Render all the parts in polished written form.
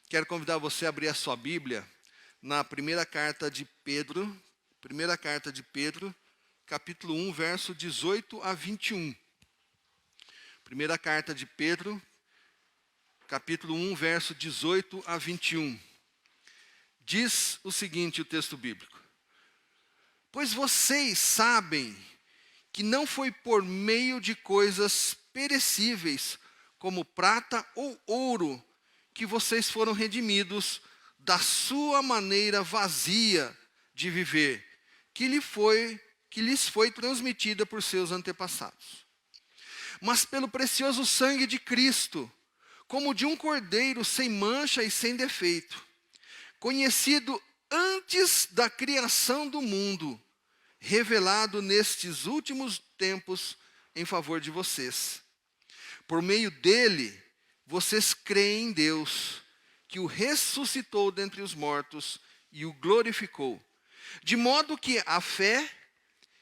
Quero convidar você a abrir a sua Bíblia na primeira carta de Pedro, capítulo 1, verso 18 a 21. Primeira carta de Pedro, capítulo 1, verso 18 a 21. Diz o seguinte, o texto bíblico: Pois vocês sabem que não foi por meio de coisas perecíveis, como prata ou ouro, que vocês foram redimidos da sua maneira vazia de viver, que lhes foi transmitida por seus antepassados. Mas pelo precioso sangue de Cristo, como de um cordeiro sem mancha e sem defeito, conhecido antes da criação do mundo, revelado nestes últimos tempos em favor de vocês. Por meio dele, vocês creem em Deus, que o ressuscitou dentre os mortos e o glorificou, de modo que a fé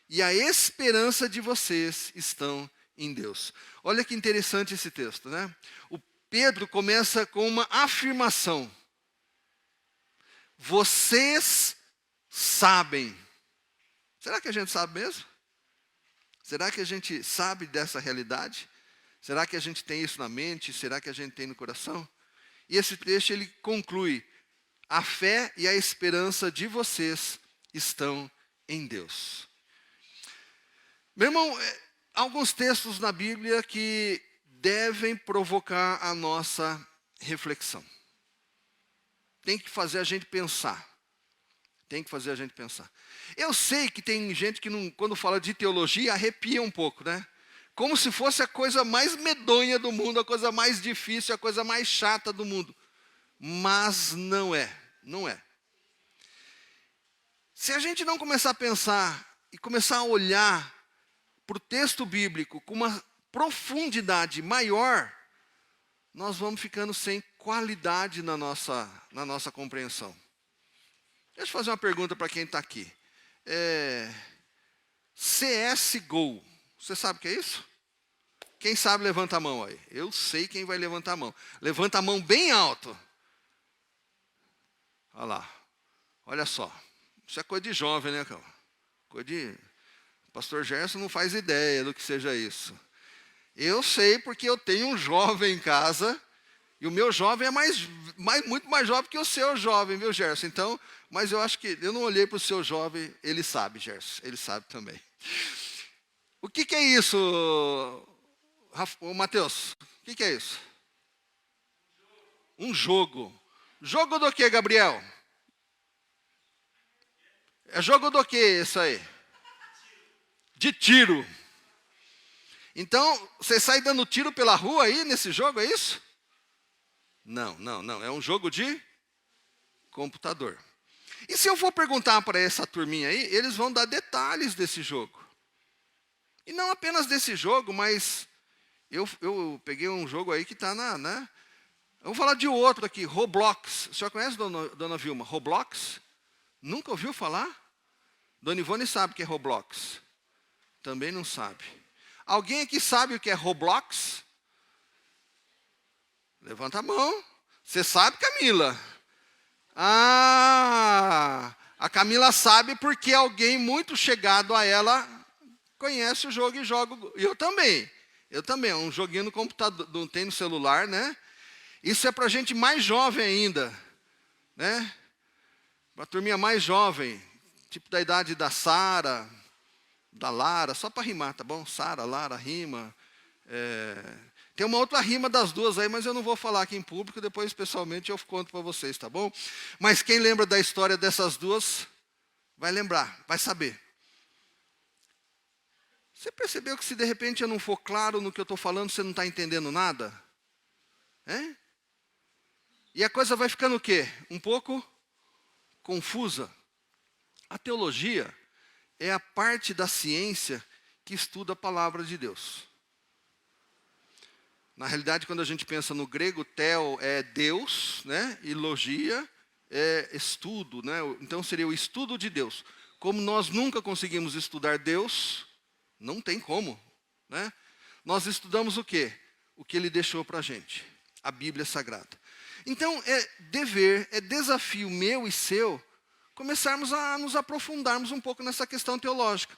e a esperança de vocês estão em Deus. Olha que interessante esse texto, né? O Pedro começa com uma afirmação. Vocês sabem. Será que a gente sabe mesmo? Será que a gente sabe dessa realidade? Será que a gente tem isso na mente? Será que a gente tem no coração? E esse trecho ele conclui: a fé e a esperança de vocês estão em Deus. Meu irmão, alguns textos na Bíblia que devem provocar a nossa reflexão. Tem que fazer a gente pensar. Eu sei que tem gente que, quando fala de teologia, arrepia um pouco, né? Como se fosse a coisa mais medonha do mundo, a coisa mais difícil, a coisa mais chata do mundo. Mas não é. Se a gente não começar a pensar e começar a olhar para o texto bíblico com uma profundidade maior, nós vamos ficando sem qualidade na nossa compreensão. Deixa eu fazer uma pergunta para quem está aqui. CSGO, você sabe o que é isso? Quem sabe levanta a mão aí. Eu sei quem vai levantar a mão. Levanta a mão bem alto. Olha lá. Olha só. Isso é coisa de jovem, né, cara? Coisa de... Pastor Gerson não faz ideia do que seja isso. Eu sei porque eu tenho um jovem em casa. E o meu jovem é muito mais jovem que o seu jovem, viu, Gerson? Então, mas eu acho que... Eu não olhei para o seu jovem. Ele sabe, Gerson. Ele sabe também. O que é isso, Mateus? O que é isso? Um jogo. Jogo do que, Gabriel? É jogo do que isso aí? De tiro. Então, você sai dando tiro pela rua aí nesse jogo, é isso? Não. É um jogo de computador. E se eu for perguntar para essa turminha aí, eles vão dar detalhes desse jogo. E não apenas desse jogo, mas eu peguei um jogo aí que está né? Eu vou falar de outro aqui, Roblox. Você já conhece, dona Vilma? Roblox? Nunca ouviu falar? Dona Ivone sabe o que é Roblox. Também não sabe. Alguém aqui sabe o que é Roblox? Levanta a mão. Você sabe, Camila? Ah, a Camila sabe porque alguém muito chegado a ela conhece o jogo e joga. Eu também. É um joguinho no computador, não tem no celular, né? Isso é para gente mais jovem ainda, né? Uma turminha mais jovem, tipo da idade da Sara, da Lara, só para rimar, tá bom? Sara, Lara, rima. Tem uma outra rima das duas aí, mas eu não vou falar aqui em público, depois pessoalmente eu conto para vocês, tá bom? Mas quem lembra da história dessas duas, vai lembrar, vai saber. Você percebeu que se de repente eu não for claro no que eu estou falando, você não está entendendo nada? E a coisa vai ficando o quê? Um pouco confusa. A teologia é a parte da ciência que estuda a palavra de Deus. Na realidade, quando a gente pensa no grego, theo é Deus, né? E logia é estudo, né? Então seria o estudo de Deus. Como nós nunca conseguimos estudar Deus, não tem como, né? Nós estudamos o quê? O que Ele deixou para a gente, a Bíblia Sagrada. Então, é dever, é desafio meu e seu, começarmos a nos aprofundarmos um pouco nessa questão teológica.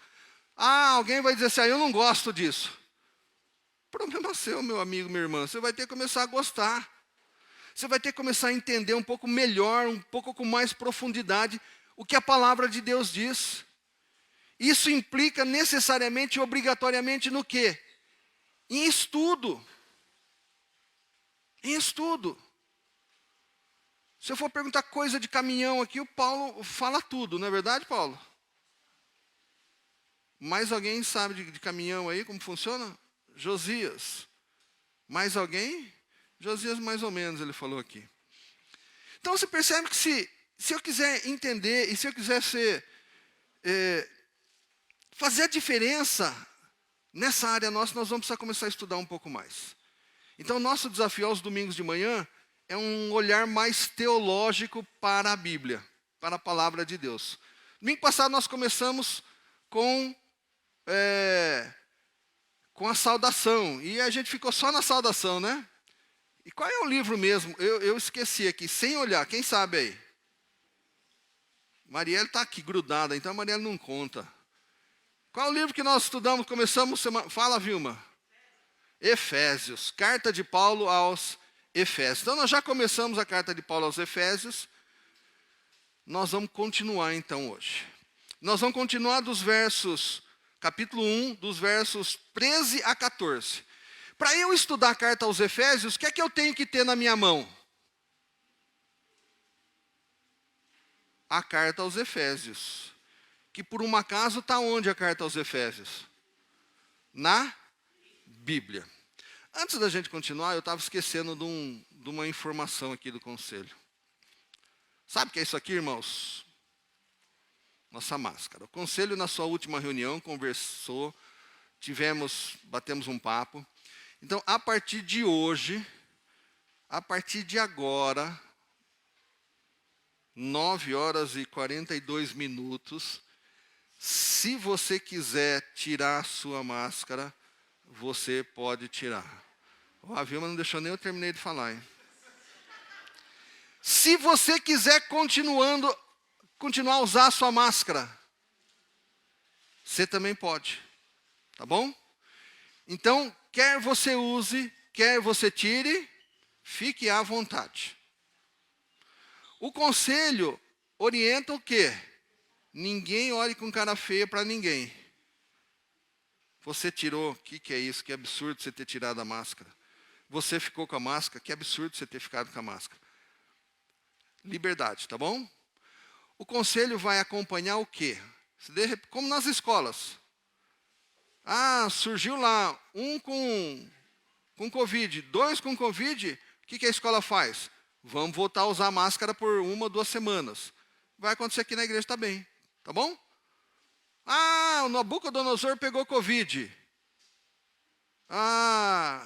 Alguém vai dizer assim, eu não gosto disso. Problema seu, meu amigo, minha irmã. Você vai ter que começar a gostar. Você vai ter que começar a entender um pouco melhor, um pouco com mais profundidade, o que a palavra de Deus diz. Isso implica necessariamente e obrigatoriamente no quê? Em estudo. Em estudo. Se eu for perguntar coisa de caminhão aqui, o Paulo fala tudo, não é verdade, Paulo? Mais alguém sabe de caminhão aí, como funciona? Josias. Mais alguém? Josias mais ou menos, ele falou aqui. Então você percebe que se eu quiser entender, e se eu quiser fazer a diferença nessa área nossa, nós vamos precisar começar a estudar um pouco mais. Então nosso desafio aos domingos de manhã é um olhar mais teológico para a Bíblia, para a palavra de Deus. Domingo passado nós começamos com a saudação, e a gente ficou só na saudação, né? E qual é o livro mesmo? Eu esqueci aqui, sem olhar, quem sabe aí? Marielle está aqui grudada, então a Marielle não conta. Qual é o livro que nós estudamos, começamos semana... Fala, Vilma. Efésios, carta de Paulo aos Efésios. Então nós já começamos a carta de Paulo aos Efésios. Nós vamos continuar então hoje. Nós vamos continuar dos versos, capítulo 1, dos versos 13 a 14. Para eu estudar a carta aos Efésios, o que é que eu tenho que ter na minha mão? A carta aos Efésios. Que por um acaso está onde a carta aos Efésios? Na Bíblia. Antes da gente continuar, eu estava esquecendo de uma informação aqui do conselho. Sabe o que é isso aqui, irmãos? Nossa máscara. O conselho, na sua última reunião, conversou, batemos um papo. Então, a partir de hoje, a partir de agora, 9h42, se você quiser tirar a sua máscara, você pode tirar. A Vilma não deixou nem eu terminei de falar, hein? Se você quiser continuar a usar a sua máscara, você também pode. Tá bom? Então, quer você use, quer você tire, fique à vontade. O conselho orienta o quê? Ninguém olhe com cara feia para ninguém. Você tirou, o que é isso? Que absurdo você ter tirado a máscara. Você ficou com a máscara, que absurdo você ter ficado com a máscara. Liberdade, tá bom? O conselho vai acompanhar o quê? Como nas escolas. Surgiu lá, um com Covid, 2 com Covid, o que a escola faz? Vamos voltar a usar máscara por 1 ou 2 semanas. Vai acontecer aqui na igreja também, tá bom? O Nabucodonosor pegou Covid. A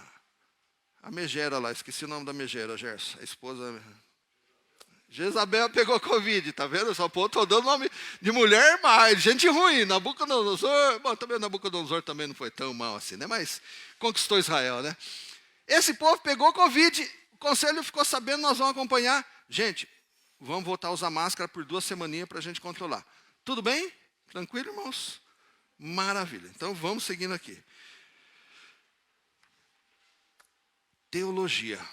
megera lá, esqueci o nome da megera, Gerson, a esposa... Jezabel pegou Covid, tá vendo? Só estou dando nome de mulher, mas gente ruim. Nabucodonosor, bom, também Nabucodonosor também não foi tão mal assim, né? Mas conquistou Israel, né? Esse povo pegou Covid, o conselho ficou sabendo, nós vamos acompanhar. Gente, vamos voltar a usar máscara por 2 semaninhas para a gente controlar. Tudo bem? Tranquilo, irmãos? Maravilha. Então vamos seguindo aqui. Teologia.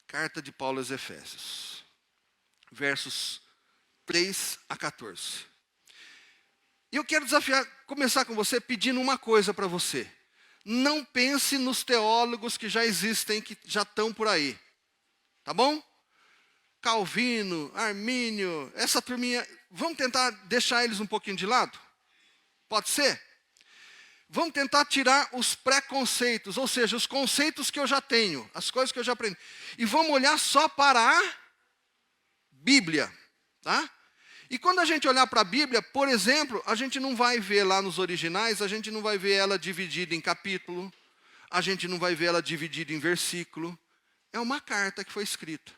Carta de Paulo aos Efésios. Versos 3 a 14. E eu quero começar com você pedindo uma coisa para você. Não pense nos teólogos que já existem, que já estão por aí. Tá bom? Calvino, Armínio, essa turminha, vamos tentar deixar eles um pouquinho de lado? Pode ser? Vamos tentar tirar os preconceitos, ou seja, os conceitos que eu já tenho, as coisas que eu já aprendi. E vamos olhar só para a Bíblia, tá? E quando a gente olhar para a Bíblia, por exemplo, a gente não vai ver lá nos originais, a gente não vai ver ela dividida em capítulo, a gente não vai ver ela dividida em versículo. É uma carta que foi escrita.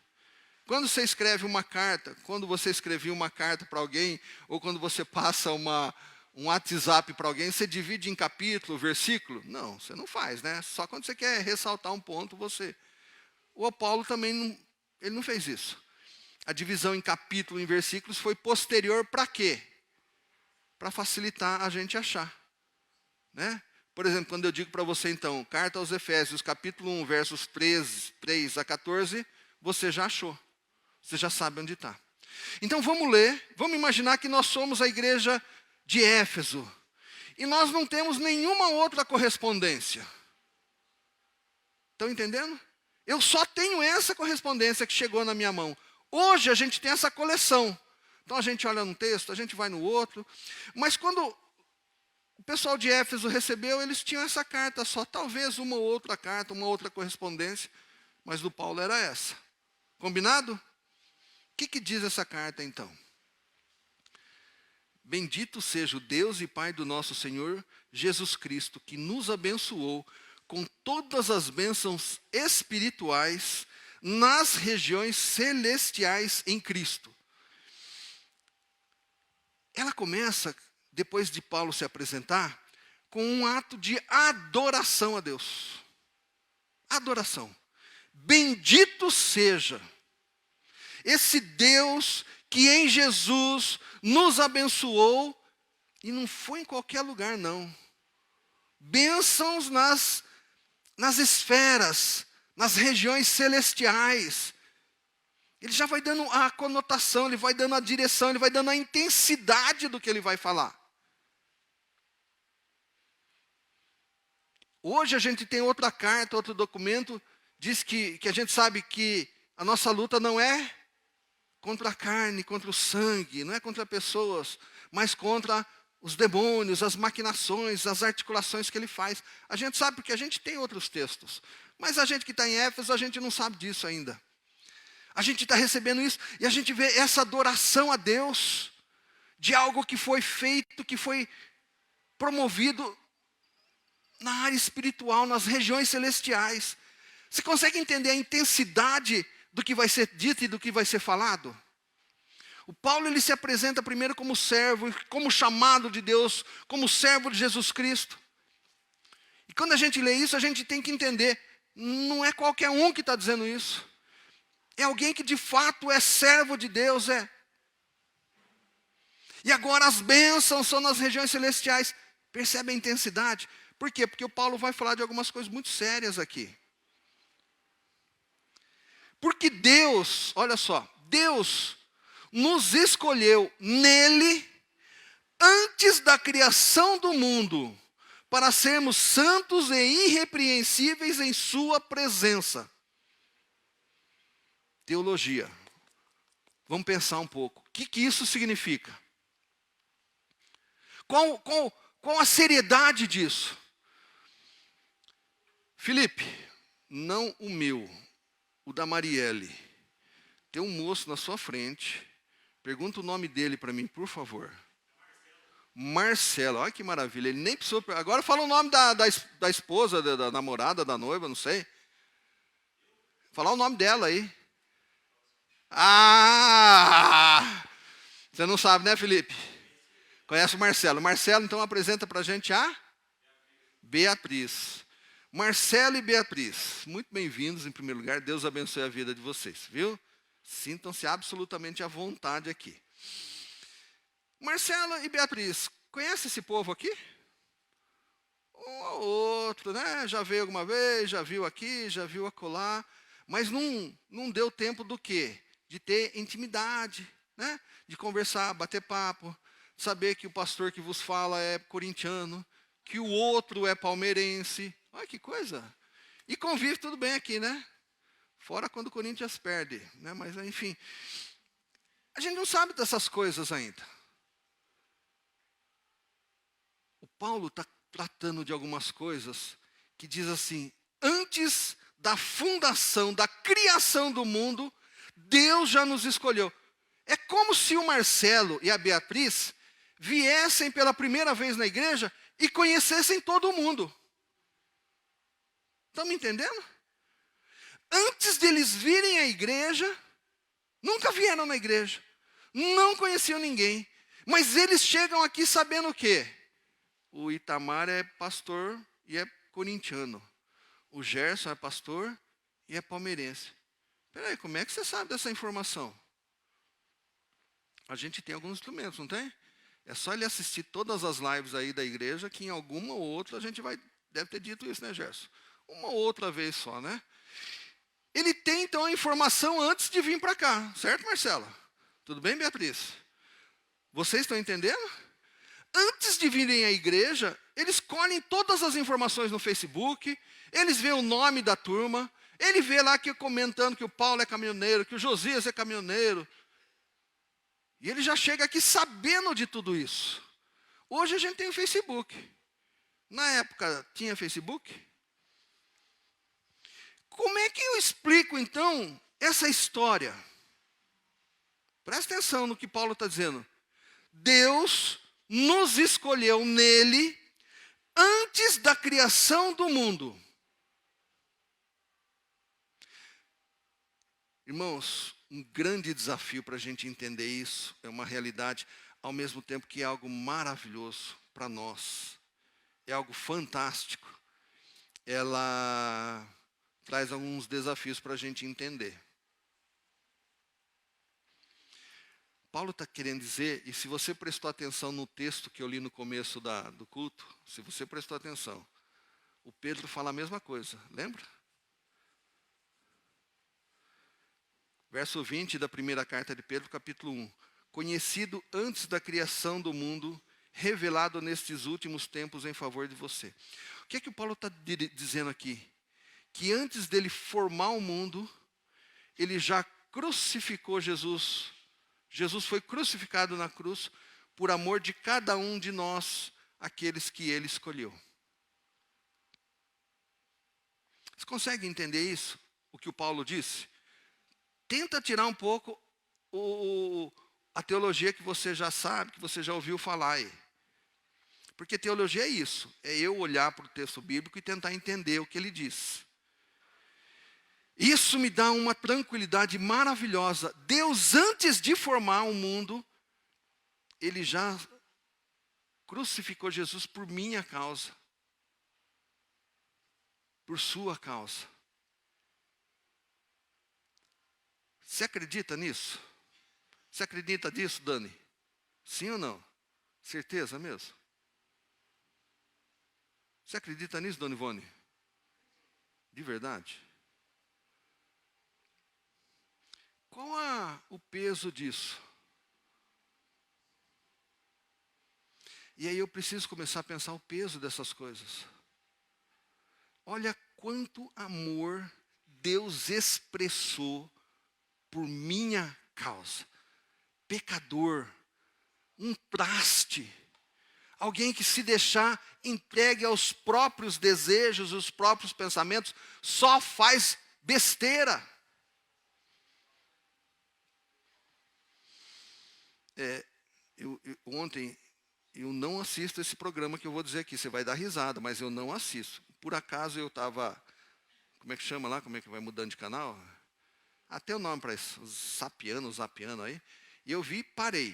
Quando você escreve uma carta, quando você escrevia uma carta para alguém, ou quando você passa um WhatsApp para alguém, você divide em capítulo, versículo? Não, você não faz, né? Só quando você quer ressaltar um ponto, você... O Paulo também Ele não fez isso. A divisão em capítulo e em versículos foi posterior para quê? Para facilitar a gente achar. Né? Por exemplo, quando eu digo para você, então, carta aos Efésios, capítulo 1, versos 3 a 14, você já achou. Você já sabe onde está. Então vamos ler, vamos imaginar que nós somos a igreja de Éfeso. E nós não temos nenhuma outra correspondência. Estão entendendo? Eu só tenho essa correspondência que chegou na minha mão. Hoje a gente tem essa coleção. Então a gente olha num texto, a gente vai no outro. Mas quando o pessoal de Éfeso recebeu, eles tinham essa carta só. Talvez uma ou outra carta, uma outra correspondência. Mas do Paulo era essa. Combinado? O que diz essa carta então? Bendito seja o Deus e Pai do nosso Senhor Jesus Cristo, que nos abençoou com todas as bênçãos espirituais nas regiões celestiais em Cristo. Ela começa, depois de Paulo se apresentar, com um ato de adoração a Deus. Adoração. Bendito seja esse Deus que em Jesus nos abençoou, e não foi em qualquer lugar não. Bênçãos nas esferas, nas regiões celestiais. Ele já vai dando a conotação, ele vai dando a direção, ele vai dando a intensidade do que ele vai falar. Hoje a gente tem outra carta, outro documento, diz que a gente sabe que a nossa luta não é contra a carne, contra o sangue, não é contra pessoas, mas contra os demônios, as maquinações, as articulações que ele faz. A gente sabe porque a gente tem outros textos. Mas a gente que está em Éfeso, a gente não sabe disso ainda. A gente está recebendo isso e a gente vê essa adoração a Deus de algo que foi feito, que foi promovido na área espiritual, nas regiões celestiais. Você consegue entender a intensidade do que vai ser dito e do que vai ser falado? O Paulo ele se apresenta primeiro como servo, como chamado de Deus, como servo de Jesus Cristo. E quando a gente lê isso, a gente tem que entender, não é qualquer um que está dizendo isso. É alguém que de fato é servo de Deus, é. E agora as bênçãos são nas regiões celestiais. Percebe a intensidade? Por quê? Porque o Paulo vai falar de algumas coisas muito sérias aqui. Porque Deus, olha só, Deus nos escolheu nele antes da criação do mundo para sermos santos e irrepreensíveis em sua presença. Teologia. Vamos pensar um pouco. O que isso significa? Qual a seriedade disso? Felipe, não o meu, o da Marielle. Tem um moço na sua frente. Pergunta o nome dele para mim, por favor. Marcelo, olha que maravilha. Ele nem precisou. Agora fala o nome da esposa, da namorada, da noiva, não sei. Falar o nome dela aí. Ah! Você não sabe, né, Felipe? Conhece o Marcelo. Marcelo, então, apresenta para a gente a Beatriz. Marcelo e Beatriz, muito bem-vindos em primeiro lugar. Deus abençoe a vida de vocês, viu? Sintam-se absolutamente à vontade aqui. Marcelo e Beatriz, conhece esse povo aqui? Um ou outro, né? Já veio alguma vez, já viu aqui, já viu acolá. Mas não deu tempo do quê? De ter intimidade, né? De conversar, bater papo, saber que o pastor que vos fala é corintiano, que o outro é palmeirense. Olha que coisa. E convive tudo bem aqui, né? Fora quando o Corinthians perde, né? Mas enfim, a gente não sabe dessas coisas ainda. O Paulo está tratando de algumas coisas que diz assim, antes da fundação, da criação do mundo, Deus já nos escolheu. É como se o Marcelo e a Beatriz viessem pela primeira vez na igreja e conhecessem todo mundo. Estão me entendendo? Antes deles virem à igreja, nunca vieram na igreja, não conheciam ninguém, mas eles chegam aqui sabendo o quê? O Itamar é pastor e é corintiano. O Gerson é pastor e é palmeirense. Peraí, como é que você sabe dessa informação? A gente tem alguns instrumentos, não tem? É só ele assistir todas as lives aí da igreja que em alguma ou outra a gente deve ter dito isso, né, Gerson? Uma ou outra vez só, né? Ele tem, então, a informação antes de vir para cá. Certo, Marcela? Tudo bem, Beatriz? Vocês estão entendendo? Antes de virem à igreja, eles colhem todas as informações no Facebook, eles veem o nome da turma, ele vê lá que comentando que o Paulo é caminhoneiro, que o Josias é caminhoneiro. E ele já chega aqui sabendo de tudo isso. Hoje a gente tem o Facebook. Na época tinha Facebook? Como é que eu explico, então, essa história? Presta atenção no que Paulo está dizendo. Deus nos escolheu nele antes da criação do mundo. Irmãos, um grande desafio para a gente entender isso, é uma realidade, ao mesmo tempo que é algo maravilhoso para nós. É algo fantástico. Ela traz alguns desafios para a gente entender. Paulo está querendo dizer, e se você prestou atenção no texto que eu li no começo do culto, se você prestou atenção, o Pedro fala a mesma coisa, lembra? Verso 20 da primeira carta de Pedro, capítulo 1. Conhecido antes da criação do mundo, revelado nestes últimos tempos em favor de você. O que é que o Paulo está dizendo aqui? Que antes dele formar o mundo, ele já crucificou Jesus. Jesus foi crucificado na cruz por amor de cada um de nós, aqueles que ele escolheu. Você consegue entender isso? O que o Paulo disse? Tenta tirar um pouco a teologia que você já sabe, que você já ouviu falar aí. Porque teologia é isso, é eu olhar para o texto bíblico e tentar entender o que ele diz. Isso me dá uma tranquilidade maravilhosa. Deus, antes de formar o mundo, ele já crucificou Jesus por minha causa, por sua causa. Você acredita nisso? Você acredita nisso, Dani? Sim ou não? Certeza mesmo? Você acredita nisso, Dona Ivone? De verdade? Qual o peso disso? E aí eu preciso começar a pensar o peso dessas coisas. Olha quanto amor Deus expressou por minha causa. Pecador, um traste, alguém que se deixar entregue aos próprios desejos, os próprios pensamentos, só faz besteira. Ontem eu não assisto esse programa que eu vou dizer aqui, você vai dar risada, mas eu não assisto. Por acaso eu estava, como é que chama lá, como é que vai mudando de canal? Até o nome para isso, zapiano aí. E eu vi, parei.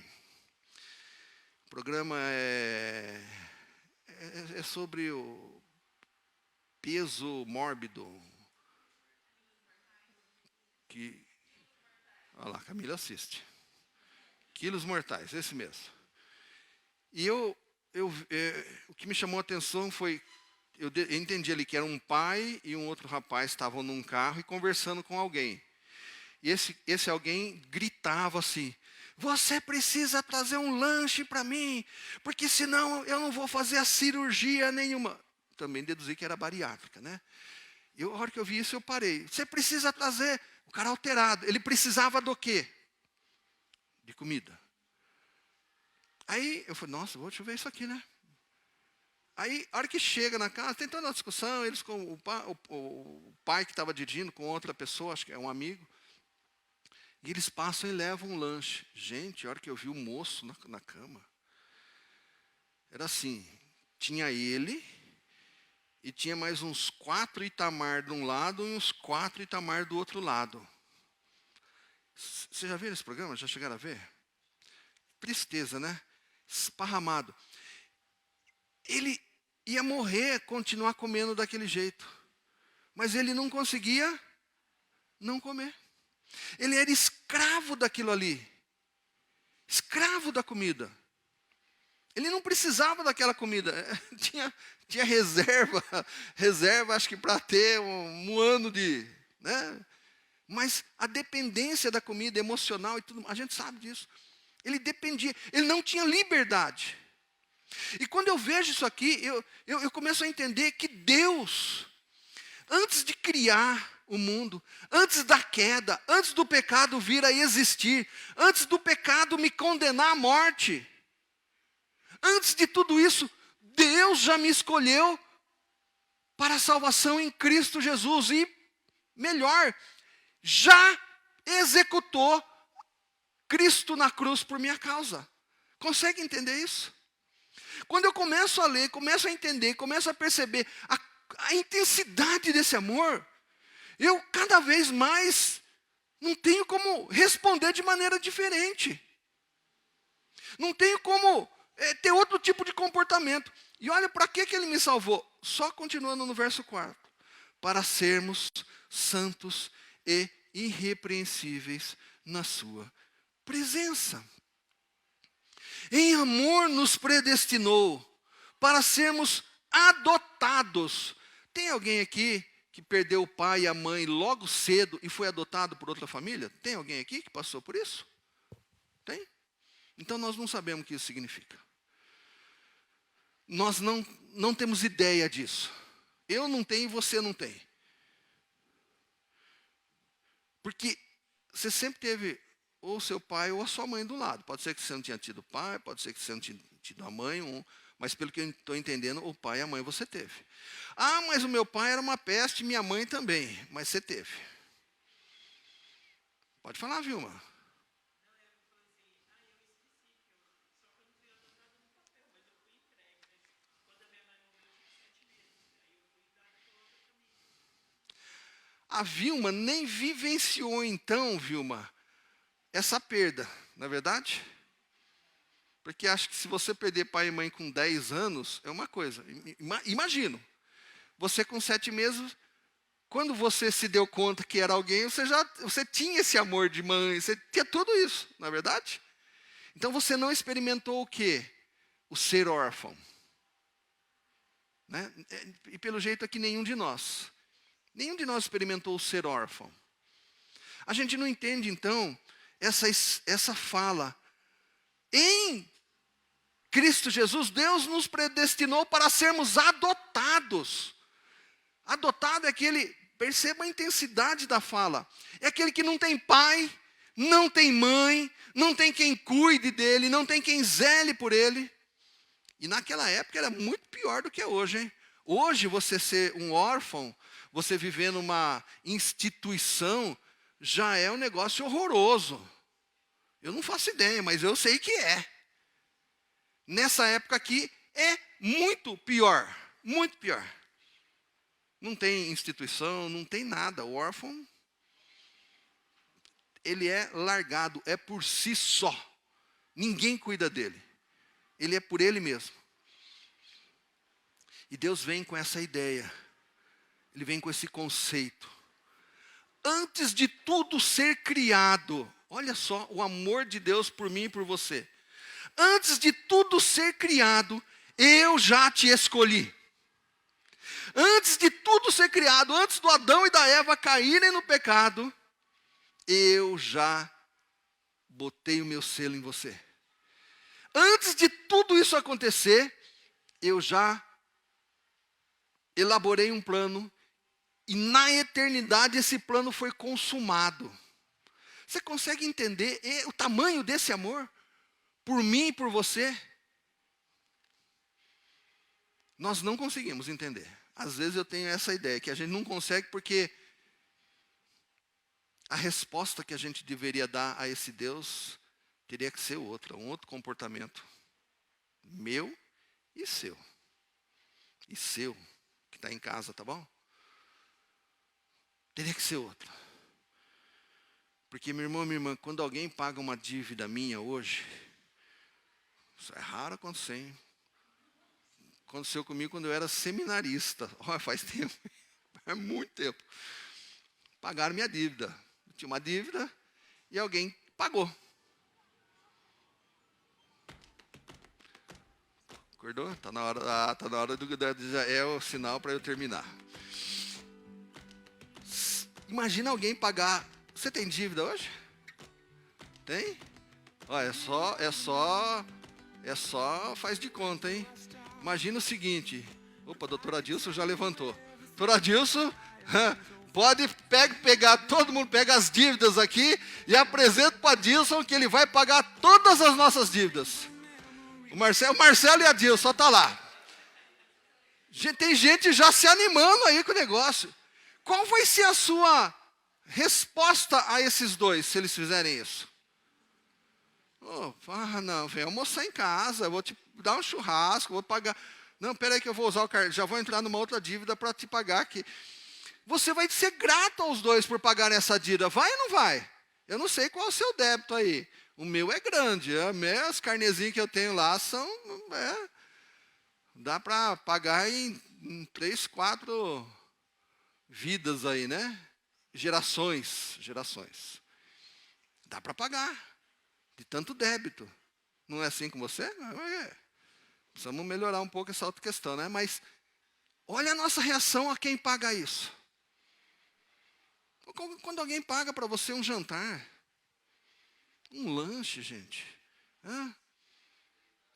O programa é sobre o peso mórbido. Olha lá, Camila assiste. Quilos mortais, esse mesmo. E o que me chamou a atenção foi, eu entendi ali que era um pai e um outro rapaz estavam num carro e conversando com alguém. E esse alguém gritava assim: você precisa trazer um lanche para mim, porque senão eu não vou fazer a cirurgia nenhuma. Também deduzi que era bariátrica, né? E a hora que eu vi isso, eu parei. Você precisa trazer, o cara alterado. Ele precisava do quê? De comida. Aí eu falei, nossa, deixa eu ver isso aqui, né? Aí, a hora que chega na casa, tem toda uma discussão, eles com o pai que estava dirigindo com outra pessoa, acho que é um amigo. E eles passam e levam um lanche. Gente, a hora que eu vi o moço na cama, era assim, tinha ele e tinha mais uns 4 Itamar de um lado e uns 4 Itamar do outro lado. Você já viu esse programa? Já chegaram a ver? Tristeza, né? Esparramado. Ele ia morrer, continuar comendo daquele jeito. Mas ele não conseguia não comer. Ele era escravo daquilo ali. Escravo da comida. Ele não precisava daquela comida. Tinha reserva acho que para ter um ano de... Né? Mas a dependência da comida emocional e tudo, a gente sabe disso. Ele dependia, ele não tinha liberdade. E quando eu vejo isso aqui, eu começo a entender que Deus, antes de criar o mundo, antes da queda, antes do pecado vir a existir, antes do pecado me condenar à morte, antes de tudo isso, Deus já me escolheu para a salvação em Cristo Jesus. E melhor, já executou Cristo na cruz por minha causa. Consegue entender isso? Quando eu começo a ler, começo a entender, começo a perceber a intensidade desse amor, eu cada vez mais não tenho como responder de maneira diferente. Não tenho como ter outro tipo de comportamento. E olha para que ele me salvou. Só continuando no verso 4. Para sermos santos e irrepreensíveis na sua presença. Em amor nos predestinou para sermos adotados. Tem alguém aqui que perdeu o pai e a mãe logo cedo e foi adotado por outra família? Tem alguém aqui que passou por isso? Tem? Então nós não sabemos o que isso significa. Nós não temos ideia disso. Eu não tenho e você não tem. Porque você sempre teve ou seu pai ou a sua mãe do lado. Pode ser que você não tinha tido pai, pode ser que você não tinha tido a mãe, mas pelo que eu estou entendendo, o pai e a mãe você teve. Ah, mas o meu pai era uma peste, minha mãe também, mas você teve. Pode falar, Vilma. A Vilma nem vivenciou então, Vilma, essa perda, não é verdade? Porque acho que se você perder pai e mãe com 10 anos, é uma coisa. Imagino, você com 7 meses, quando você se deu conta que era alguém, você tinha esse amor de mãe, você tinha tudo isso, não é verdade? Então você não experimentou o quê? O ser órfão. Né? E pelo jeito aqui nenhum de nós experimentou o ser órfão. A gente não entende então essa fala. Em Cristo Jesus, Deus nos predestinou para sermos adotados. Adotado é aquele, perceba a intensidade da fala, é aquele que não tem pai, não tem mãe, não tem quem cuide dele, não tem quem zele por ele. E naquela época era muito pior do que é hoje, hein? Hoje você ser um órfão, você viver numa instituição, já é um negócio horroroso. Eu não faço ideia, mas eu sei que é. Nessa época aqui é muito pior, muito pior. Não tem instituição, não tem nada. O órfão, ele é largado, é por si só. Ninguém cuida dele. Ele é por ele mesmo. E Deus vem com essa ideia. Ele vem com esse conceito. Antes de tudo ser criado, olha só o amor de Deus por mim e por você. Antes de tudo ser criado, eu já te escolhi. Antes de tudo ser criado, antes do Adão e da Eva caírem no pecado, eu já botei o meu selo em você. Antes de tudo isso acontecer, eu já elaborei um plano e na eternidade esse plano foi consumado. Você consegue entender o tamanho desse amor? Por mim e por você? Nós não conseguimos entender. Às vezes eu tenho essa ideia, que a gente não consegue porque a resposta que a gente deveria dar a esse Deus teria que ser outra, um outro comportamento. Meu e seu. E seu, que está em casa, tá bom? Teria que ser outro. Porque, meu irmão, minha irmã, quando alguém paga uma dívida minha hoje, isso é raro acontecer, hein? Aconteceu comigo quando eu era seminarista. Olha, faz tempo. É muito tempo. Pagaram minha dívida. tinha uma dívida e alguém pagou. Acordou? Está na hora, tá na hora já é o sinal para eu terminar. Imagina alguém pagar. Você tem dívida hoje? Tem? Olha, é só faz de conta, hein? Imagina o seguinte. Opa, doutor Adilson já levantou. Doutor Adilson, pode pegar, todo mundo pega as dívidas aqui e apresenta para o Adilson que ele vai pagar todas as nossas dívidas. O Marcelo e a Adilson, só está lá. Tem gente já se animando aí com o negócio. Qual vai ser a sua resposta a esses dois, se eles fizerem isso? Não, vem almoçar em casa, eu vou te dar um churrasco, vou pagar. Não, peraí que eu vou usar o cartão, já vou entrar numa outra dívida para te pagar aqui. Você vai ser grato aos dois por pagarem essa dívida, vai ou não vai? Eu não sei qual é o seu débito aí. O meu é grande, as carnezinhas que eu tenho lá são... dá para pagar em 3, 4 vidas aí, né? Gerações. Dá para pagar. De tanto débito. Não é assim com você? Precisamos melhorar um pouco essa outra questão, né? Mas olha a nossa reação a quem paga isso. Quando alguém paga para você um jantar, um lanche, gente.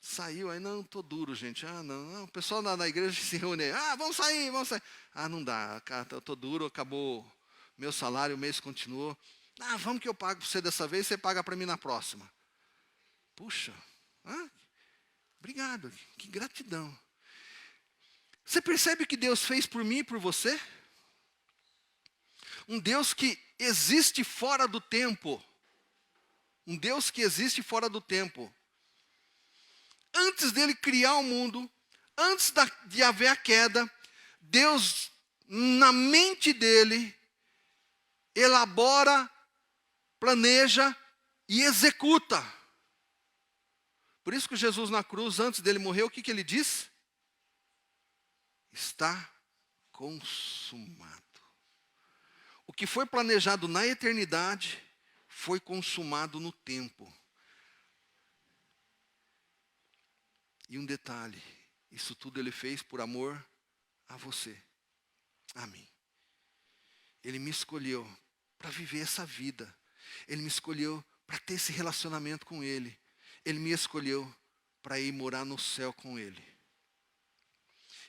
Saiu aí, não, tô duro, gente. Não. O pessoal na igreja se reúne. Vamos sair. Não dá, cara, eu tô duro, acabou meu salário, o mês continuou. Vamos que eu pago para você dessa vez, você paga para mim na próxima. Puxa, obrigado, que gratidão. Você percebe o que Deus fez por mim e por você? Um Deus que existe fora do tempo. Um Deus que existe fora do tempo. Antes dele criar o mundo, antes de haver a queda, Deus, na mente dele, elabora, planeja e executa. Por isso que Jesus na cruz, antes dele morrer, o que ele disse? Está consumado. O que foi planejado na eternidade, foi consumado no tempo. E um detalhe, isso tudo ele fez por amor a você, a mim. Ele me escolheu para viver essa vida. Ele me escolheu para ter esse relacionamento com Ele. Ele me escolheu para ir morar no céu com Ele.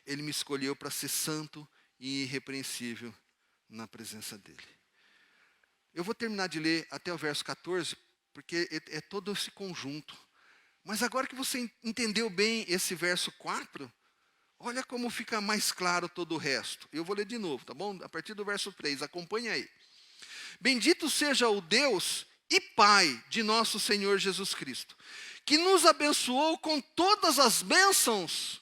Ele me escolheu para ser santo e irrepreensível na presença dEle. Eu vou terminar de ler até o verso 14, porque é todo esse conjunto. Mas agora que você entendeu bem esse verso 4, olha como fica mais claro todo o resto. Eu vou ler de novo, tá bom? A partir do verso 3, acompanhe aí. Bendito seja o Deus e Pai de nosso Senhor Jesus Cristo, que nos abençoou com todas as bênçãos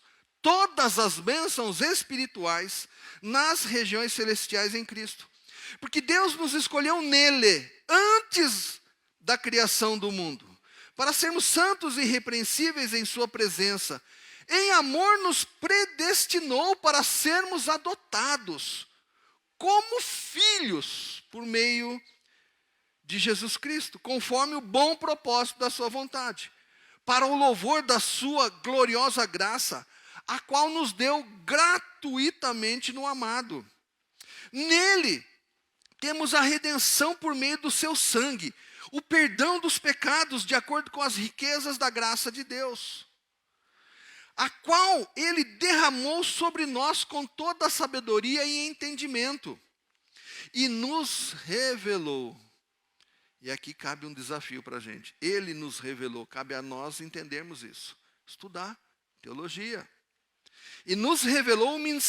espirituais nas regiões celestiais em Cristo. Porque Deus nos escolheu nele, antes da criação do mundo, para sermos santos e irrepreensíveis em sua presença. Em amor nos predestinou para sermos adotados como filhos por meio de Jesus Cristo, conforme o bom propósito da sua vontade, para o louvor da sua gloriosa graça, a qual nos deu gratuitamente no amado. Nele temos a redenção por meio do seu sangue, o perdão dos pecados de acordo com as riquezas da graça de Deus, a qual ele derramou sobre nós com toda a sabedoria e entendimento, e nos revelou. E aqui cabe um desafio para a gente. Ele nos revelou, cabe a nós entendermos isso. Estudar teologia. E nos revelou o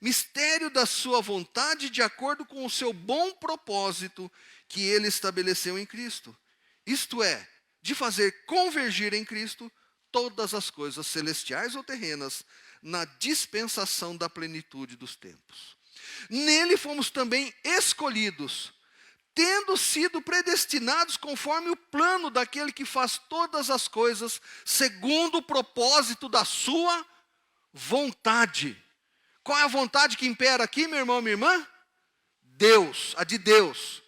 mistério da sua vontade de acordo com o seu bom propósito que ele estabeleceu em Cristo. Isto é, de fazer convergir em Cristo todas as coisas celestiais ou terrenas na dispensação da plenitude dos tempos. Nele fomos também escolhidos, tendo sido predestinados conforme o plano daquele que faz todas as coisas segundo o propósito da sua vontade. Qual é a vontade que impera aqui, meu irmão, minha irmã? Deus, a de Deus.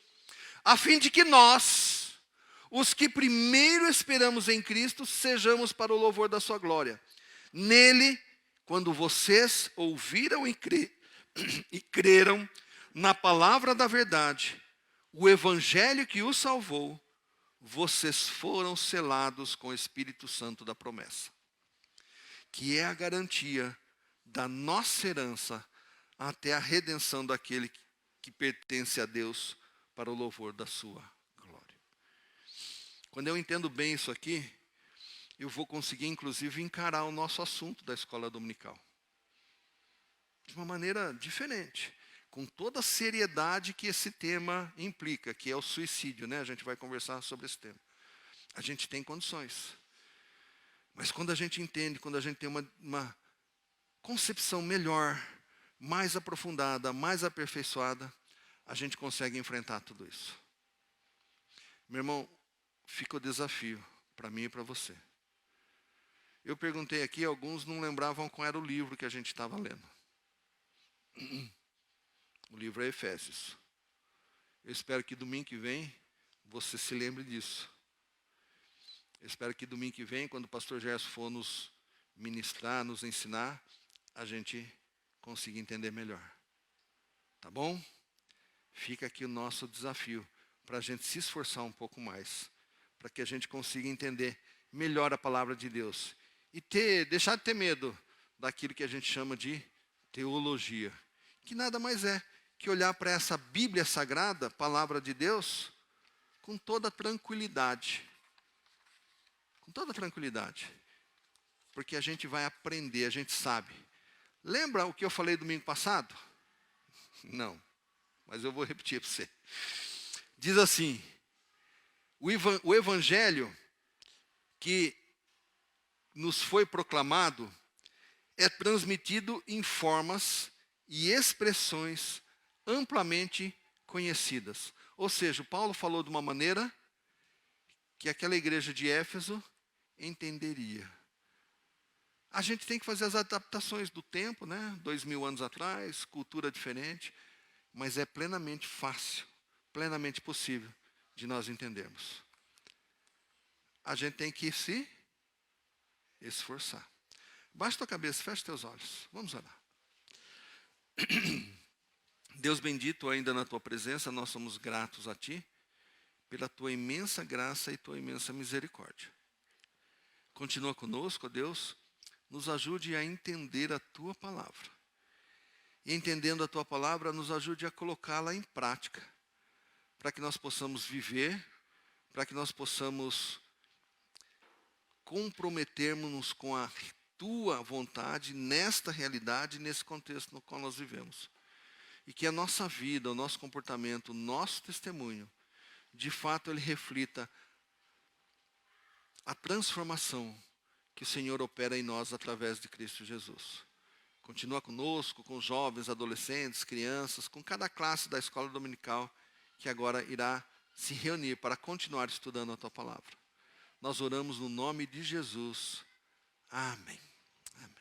a fim de que nós, os que primeiro esperamos em Cristo, sejamos para o louvor da sua glória. Nele, quando vocês ouviram e creram na palavra da verdade, o evangelho que os salvou, vocês foram selados com o Espírito Santo da promessa, que é a garantia da nossa herança até a redenção daquele que pertence a Deus para o louvor da sua glória. Quando eu entendo bem isso aqui, eu vou conseguir, inclusive, encarar o nosso assunto da escola dominical de uma maneira diferente, com toda a seriedade que esse tema implica, que é o suicídio, né? A gente vai conversar sobre esse tema. A gente tem condições. Mas quando a gente entende, quando a gente tem uma concepção melhor, mais aprofundada, mais aperfeiçoada, a gente consegue enfrentar tudo isso. Meu irmão, fica o desafio para mim e para você. Eu perguntei aqui, alguns não lembravam qual era o livro que a gente estava lendo. O livro é Efésios. Eu espero que domingo que vem você se lembre disso. Eu espero que domingo que vem, quando o pastor Gerson for nos ministrar, nos ensinar, a gente consiga entender melhor. Tá bom? Fica aqui o nosso desafio para a gente se esforçar um pouco mais, para que a gente consiga entender melhor a palavra de Deus e deixar de ter medo daquilo que a gente chama de teologia, que nada mais é que olhar para essa Bíblia Sagrada, palavra de Deus, com toda tranquilidade. Com toda tranquilidade. Porque a gente vai aprender, a gente sabe. Lembra o que eu falei domingo passado? Não, mas eu vou repetir para você. Diz assim, o evangelho que nos foi proclamado é transmitido em formas e expressões amplamente conhecidas. Ou seja, Paulo falou de uma maneira que aquela igreja de Éfeso entenderia. A gente tem que fazer as adaptações do tempo, né? 2000 anos atrás, cultura diferente, mas é plenamente fácil, plenamente possível de nós entendermos. A gente tem que se esforçar. Baixa tua cabeça, fecha teus olhos. Vamos orar. Deus bendito, ainda na tua presença, nós somos gratos a ti pela tua imensa graça e tua imensa misericórdia. Continua conosco, ó Deus, nos ajude a entender a tua palavra. E entendendo a tua palavra, nos ajude a colocá-la em prática, para que nós possamos viver, para que nós possamos comprometermos-nos com a tua vontade nesta realidade, nesse contexto no qual nós vivemos. E que a nossa vida, o nosso comportamento, o nosso testemunho, de fato ele reflita a transformação que o Senhor opera em nós através de Cristo Jesus. Continua conosco, com os jovens, adolescentes, crianças, com cada classe da escola dominical que agora irá se reunir para continuar estudando a tua palavra. Nós oramos no nome de Jesus. Amém.